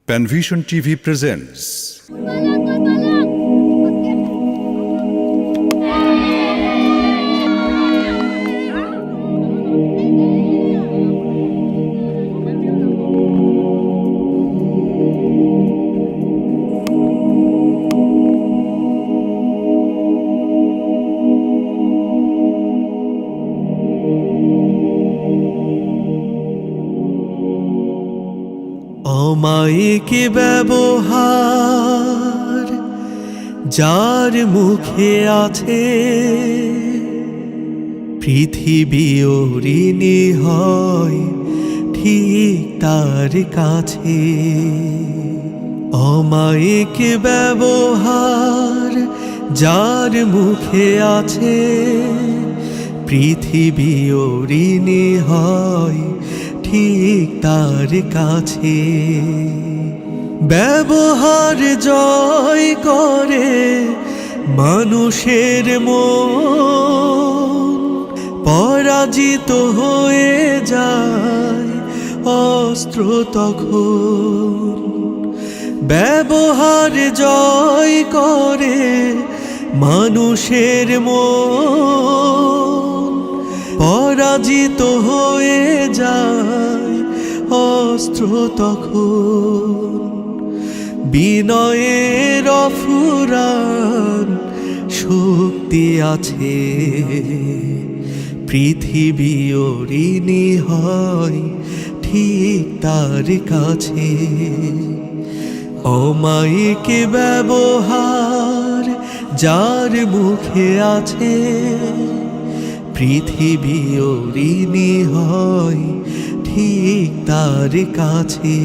Panvision TV presents অমায়িক ব্যবহার যার মুখে আছে, পৃথিবী ঋণী হয় ঠিক তার কাছে। অমায়িক ব্যবহার যার মুখে আছে, পৃথিবী ঋণী হয় ঠিক তার কাছে। ব্যবহার জয় করে মানুষের মন, পরাজিত হয়ে যায় অস্ত্র তখন। ব্যবহার জয় করে মানুষের মন, পরাজিত হয়ে যায় অস্ত্র তখন। বিনয়ের অফুরান শক্তি আছে, পৃথিবী ঋণী হয় ঠিক তার কাছে। অমায়িক ব্যবহার যার মুখে আছে, পৃথিবী ঋণী হয় ঠিক তার কাছে।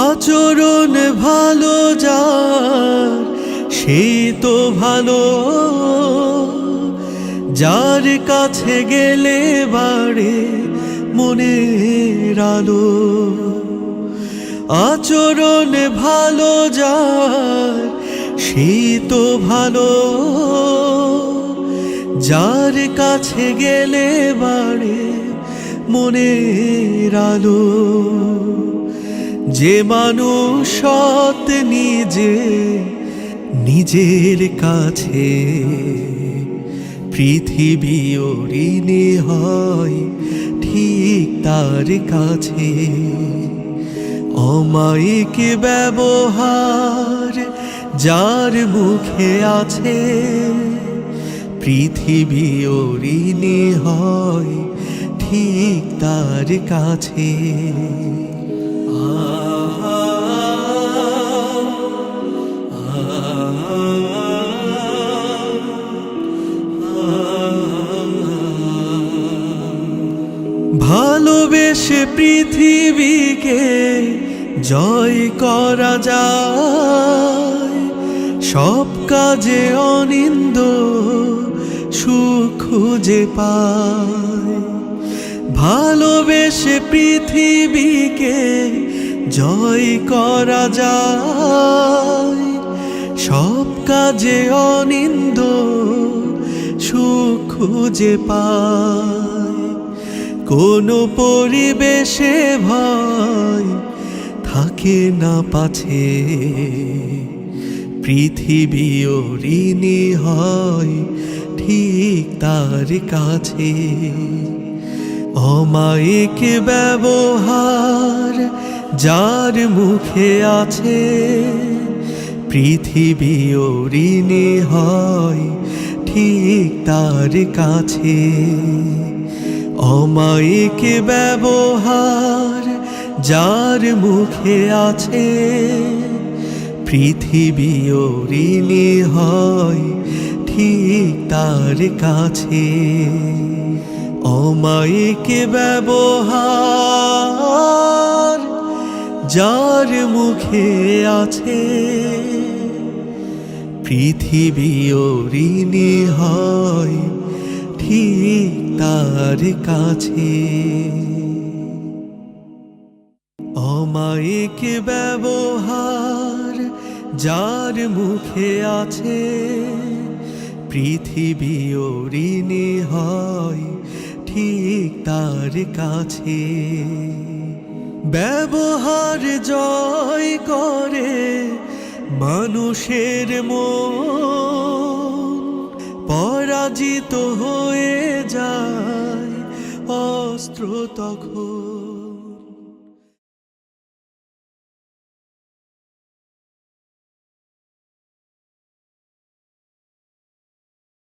আচরণ ভালো যার, সে তো ভালো, যার কাছে গেলে বাড়ে মনের আলো। আচরণ ভালো যার, সে তো ভালো, যার কাছে গেলে বাড়ে মনের আলো। যে মানুষ সৎ নিজের কাছে, পৃথিবী ঋণী হয় ঠিক তার কাছে। অমায়িক ব্যবহার যার মুখে আছে, পৃথিবী ঋণী হয় ঠিক তার কাছে। ভালোবেসে পৃথিবীকে জয় করা যায়, সব কাজে অনিন্দ সুখ খুঁজে পায়। ভালোবেসে পৃথিবীকে জয় করা যায়, সব কাজে অনিন্দ সুখ খুঁজে পায়। কোনো পরিবেশে ভয় থাকে না পাছে, পৃথিবী ঋণী হয় ঠিক তার কাছে। অমায়িক ব্যবহার যার মুখে আছে, পৃথিবী ঋণী হয় ঠিক তার কাছে। অমায়িক ব্যবহার যার মুখে আছে, পৃথিবী ঋণী হয় ঠিক তার কাছে। অমায়িক ব্যবহার যার মুখে আছে, পৃথিবী ঋণী হয় ঠিক তার কাছে। অমায়িক ব্যবহার যার মুখে আছে পৃথিবী ঋণী হয় ঠিক তার কাছে। ব্যবহার জয় করে মানুষের মন, পরাজিত হয়ে যায় অস্ত্র তখন।